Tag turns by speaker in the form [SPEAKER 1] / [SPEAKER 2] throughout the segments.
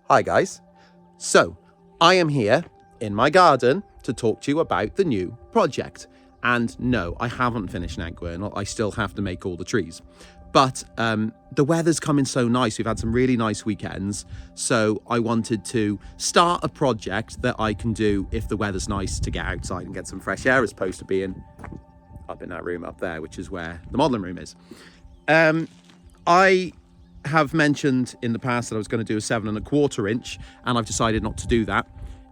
[SPEAKER 1] Hi guys. So I am here in my garden to talk to you about the new project. And no, I haven't finished Nagwernal. I still have to make all the trees. But the weather's coming so nice. We've had some really nice weekends. So I wanted to start a project that I can do if the weather's nice, to get outside and get some fresh air, as opposed to being up in that room up there, which is where the modelling room is. I have mentioned in the past that I was going to do a 7¼ inch, and I've decided not to do that.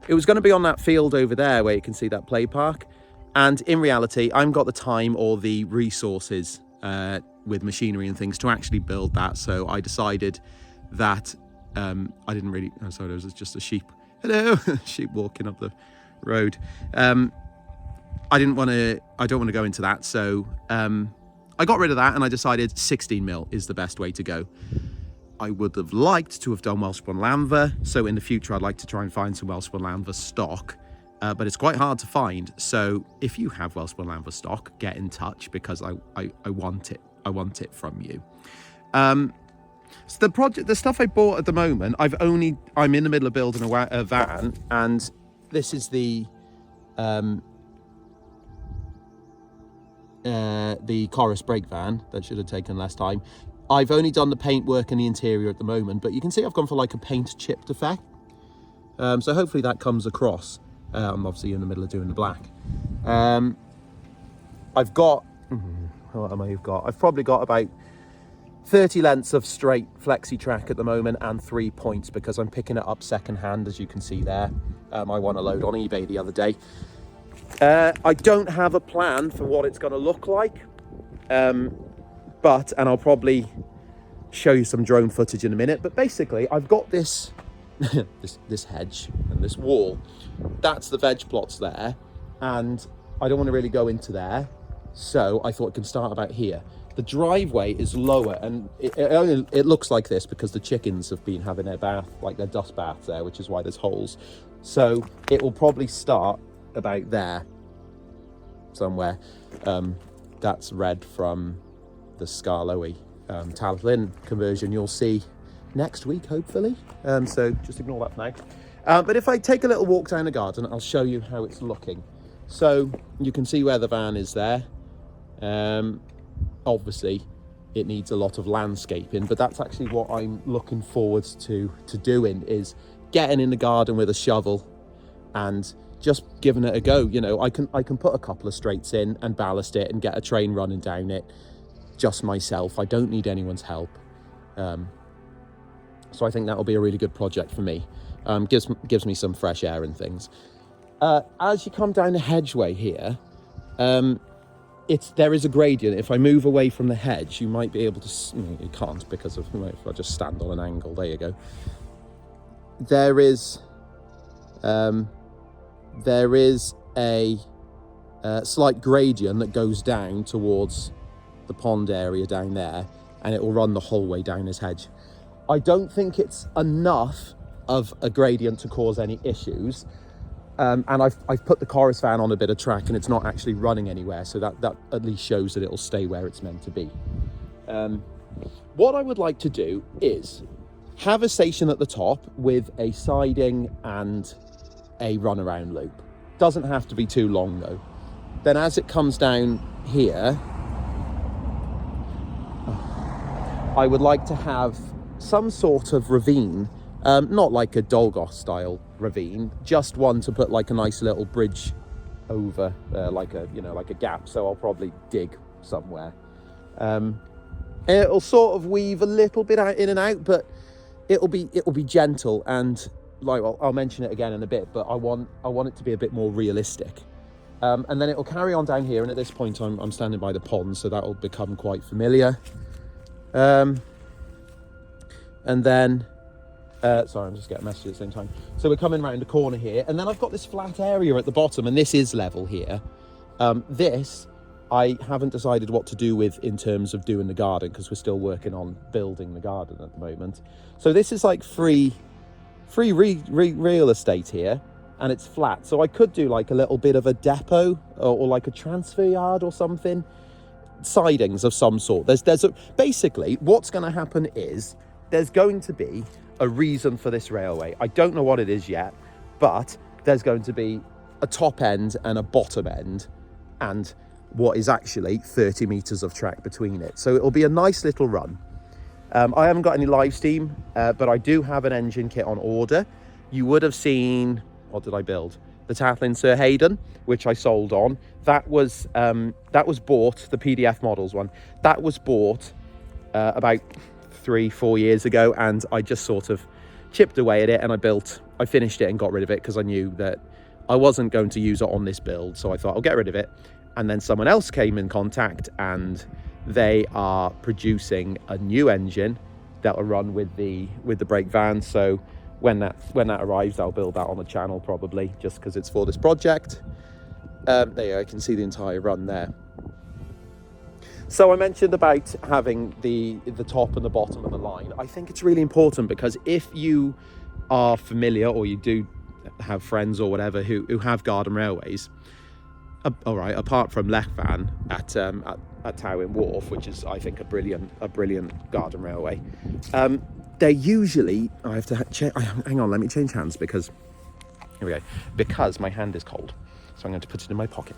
[SPEAKER 1] It was going to be on that field over there where you can see that play park. And in reality, I haven't got the time or the resources with machinery and things to actually build that. So I decided that I didn't really, oh sorry, there was just a sheep. Hello, sheep walking up the road. I don't want to go into that. So I got rid of that and I decided 16mm is the best way to go. I would have liked to have done Welsh-spun Lambda. So in the future, I'd like to try and find some Welsh-spun Lambda stock. But it's quite hard to find. So if you have Welsh-spun Lambda stock, get in touch, because I want it. I want it from you. So the stuff I bought at the moment, I'm in the middle of building a van, and this is the Chorus brake van. That should have taken less time. I've only done the paint work in the interior at the moment, but you can see I've gone for like a paint chipped effect. So hopefully that comes across. I'm obviously in the middle of doing the black. I've got, what am I got? I've probably got about 30 lengths of straight flexi track at the moment, and 3 points, because I'm picking it up second hand, as you can see there. I won a load on eBay the other day. I don't have a plan for what it's going to look like, and I'll probably show you some drone footage in a minute, but basically I've got this this hedge and this wall. That's the veg plots there, and I don't want to really go into there, so I thought it can start about here. The driveway is lower, and it looks like this because the chickens have been having their bath, like their dust bath there, which is why there's holes. So it will probably start about there somewhere. That's red from the Scarlowy talyllyn conversion you'll see next week, hopefully. So just ignore that for now. But if I take a little walk down the garden, I'll show you how it's looking. So you can see where the van is there. Obviously it needs a lot of landscaping, but that's actually what I'm looking forward to doing, is getting in the garden with a shovel and just giving it a go. You know, I can put a couple of straights in and ballast it and get a train running down it just myself. I don't need anyone's help. So I think that'll be a really good project for me. Gives me some fresh air and things. As you come down the hedgeway here, there is a gradient. If I move away from the hedge, you might be able to, you can't, because of, if I just stand on an angle, there you go. There is a slight gradient that goes down towards the pond area down there, and it will run the whole way down this hedge. I don't think it's enough of a gradient to cause any issues. And I've put the Chorus van on a bit of track, and it's not actually running anywhere, so that at least shows that it'll stay where it's meant to be. What I would like to do is have a station at the top with a siding and a runaround loop. Doesn't have to be too long though. Then as it comes down here, I would like to have some sort of ravine, not like a Dolgoth style ravine, just one to put like a nice little bridge over, like a gap. So I'll probably dig somewhere. It'll sort of weave a little bit out in and out, but it'll be gentle, and like, I'll mention it again in a bit, but I want it to be a bit more realistic. And then it'll carry on down here, and at this point I'm standing by the pond, so that'll become quite familiar. And then, sorry, I'm just getting a message at the same time. So we're coming around the corner here, and then I've got this flat area at the bottom, and this is level here. This, I haven't decided what to do with in terms of doing the garden, because we're still working on building the garden at the moment. So this is like free real estate here, and it's flat. So I could do like a little bit of a depot or like a transfer yard or something. Sidings of some sort. Basically what's going to happen is there's going to be a reason for this railway. I don't know what it is yet, but there's going to be a top end and a bottom end, and what is actually 30 meters of track between it. So it'll be a nice little run. I haven't got any livesteam, but I do have an engine kit on order. You would have seen, what did I build? The talyllyn Sir Hayden, which I sold on. That was bought, the PDF models one. That was bought about 3-4 years ago, and I just sort of chipped away at it, and I finished it and got rid of it because I knew that I wasn't going to use it on this build. So I thought I'll get rid of it. And then someone else came in contact, and they are producing a new engine that will run with the brake van. So when that arrives, I'll build that on the channel probably, just because it's for this project. There you go, I can see the entire run there. So I mentioned about having the top and the bottom of the line. I think it's really important because if you are familiar, or you do have friends or whatever who have garden railways, all right, apart from Lechvan at Talyllyn Wharf, which is, I think, a brilliant garden railway, they're usually, I have to hang on, let me change hands because, here we go, because my hand is cold, so I'm going to put it in my pocket.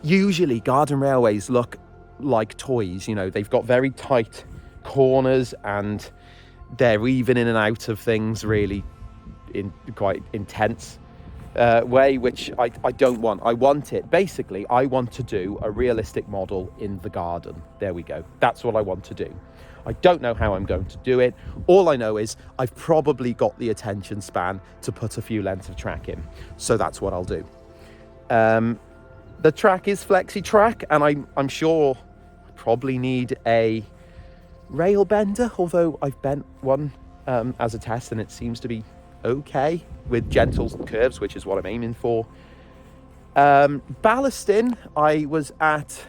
[SPEAKER 1] Usually garden railways look like toys. You know, they've got very tight corners, and they're even in and out of things really in quite intense way, which I don't want. I want to do a realistic model in the garden. There we go. That's what I want to do. I don't know how I'm going to do it. All I know is I've probably got the attention span to put a few lengths of track in. So that's what I'll do. The track is flexi track, and I'm sure I probably need a rail bender, although I've bent one as a test, and it seems to be okay with gentle curves, which is what I'm aiming for. Ballasting, I was at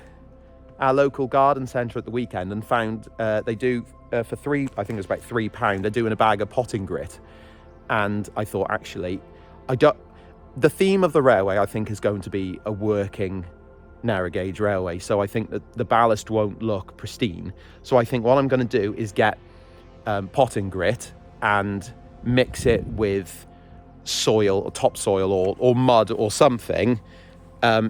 [SPEAKER 1] our local garden centre at the weekend and found they do for I think it was about £3, they're doing a bag of potting grit, and I thought, actually, the theme of the railway, I think, is going to be a working narrow gauge railway, so I think that the ballast won't look pristine. So I think what I'm going to do is get potting grit and mix it with soil or topsoil or mud or something,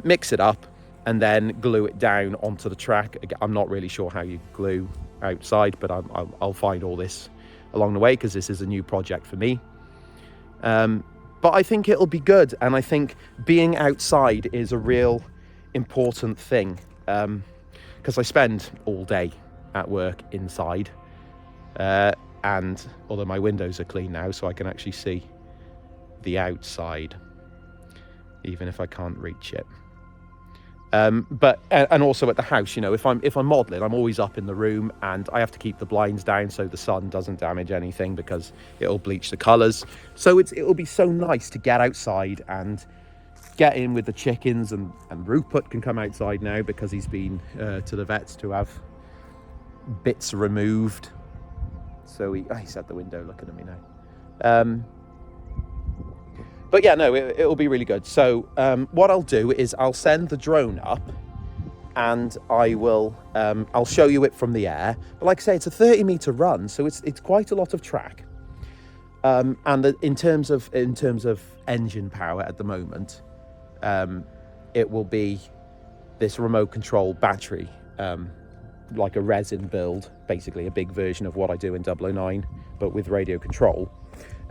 [SPEAKER 1] mix it up, and then glue it down onto the track. I'm not really sure how you glue outside, but I'll find all this along the way, because this is a new project for me. But I think it'll be good, and I think being outside is a real important thing, because I spend all day at work inside, and although my windows are clean now, so I can actually see the outside, even if I can't reach it. But also at the house, you know, if I'm modelling, I'm always up in the room, and I have to keep the blinds down so the sun doesn't damage anything, because it'll bleach the colours. So it'll be so nice to get outside and get in with the chickens, and Rupert can come outside now because he's been to the vets to have bits removed. So he's at the window looking at me now. But yeah, no, it'll be really good. So what I'll do is I'll send the drone up, and I'll show you it from the air. But like I say, it's a 30-meter run, so it's quite a lot of track. And in terms of engine power at the moment, it will be this remote control battery, like a resin build, basically a big version of what I do in 009, but with radio control.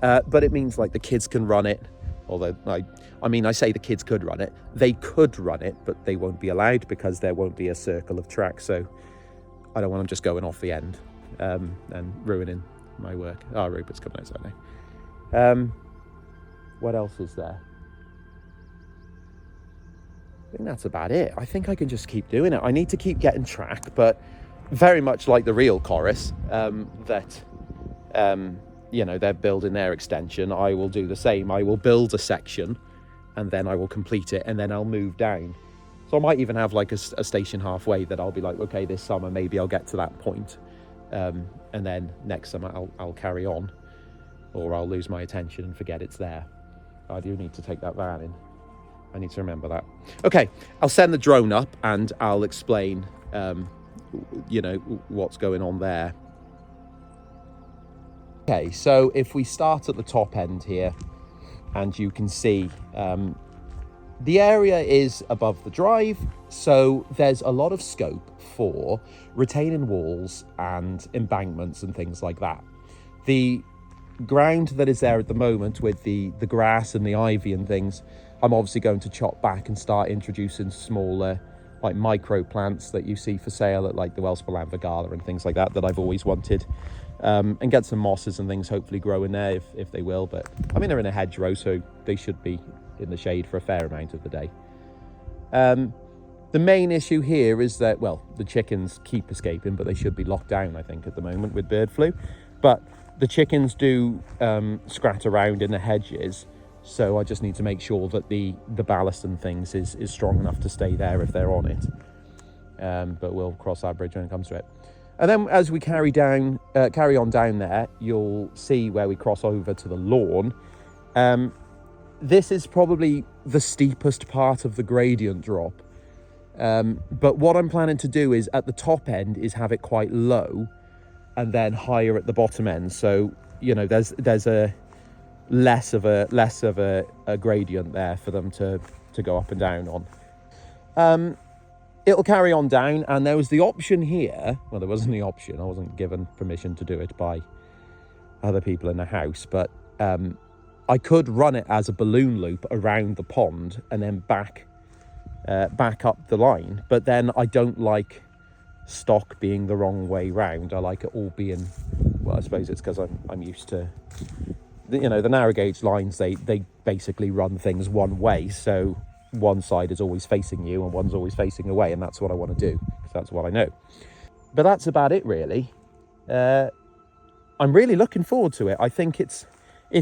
[SPEAKER 1] But it means like the kids can run it. Although, I say the kids could run it. They could run it, but they won't be allowed because there won't be a circle of track. So I don't want them just going off the end and ruining my work. Oh, Rupert's coming outside now. What else is there? I think that's about it. I think I can just keep doing it. I need to keep getting track, but very much like the real chorus, you know, they're building their extension. I will do the same. I will build a section, and then I will complete it, and then I'll move down. So I might even have like a station halfway that I'll be like, okay, this summer maybe I'll get to that point, and then next summer I'll carry on, or I'll lose my attention and forget it's there. I do need to take that van in. I need to remember that. Okay, I'll send the drone up and I'll explain, you know, what's going on there. Okay, so if we start at the top end here, and you can see the area is above the drive, so there's a lot of scope for retaining walls and embankments and things like that. The ground that is there at the moment with the grass and the ivy and things, I'm obviously going to chop back and start introducing smaller like micro plants that you see for sale at like the Welspel Gala and things like that that I've always wanted, and get some mosses and things hopefully grow in there if they will. But I mean, they're in a hedgerow, so they should be in the shade for a fair amount of the day. The main issue here is that, well, the chickens keep escaping, but they should be locked down, I think, at the moment with bird flu. But the chickens do scrat around in the hedges, so I just need to make sure that the ballast and things is strong enough to stay there if they're on it. But we'll cross that bridge when it comes to it. And then as we carry on down there, you'll see where we cross over to the lawn. This is probably the steepest part of the gradient drop. But what I'm planning to do is at the top end is have it quite low and then higher at the bottom end. So, you know, there's a less of a gradient there for them to go up and down on. It'll carry on down, and there was the option here. Well, there wasn't the option. I wasn't given permission to do it by other people in the house, but I could run it as a balloon loop around the pond and then back up the line. But then I don't like stock being the wrong way round. I like it all being, well, I suppose it's because I'm used to, you know, the narrow gauge lines, they basically run things one way, so one side is always facing you and one's always facing away, and that's what I want to do because that's what I know. But that's about it, really. I'm really looking forward to it. I think it's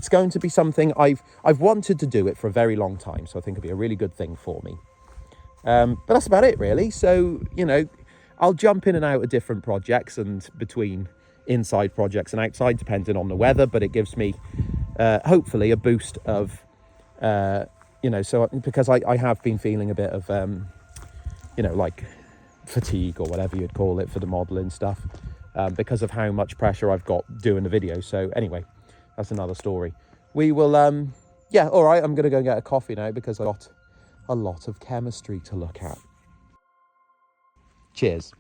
[SPEAKER 1] going to be something I've wanted to do it for a very long time, so I think it'll be a really good thing for me. But that's about it, really. So, you know, I'll jump in and out of different projects and between inside projects and outside, depending on the weather, but it gives me hopefully a boost of you know, so because I have been feeling a bit of you know, like fatigue or whatever you'd call it for the modeling stuff, because of how much pressure I've got doing the video. So anyway, that's another story. We will yeah, all right, I'm gonna go and get a coffee now because I've got a lot of chemistry to look at. Cheers.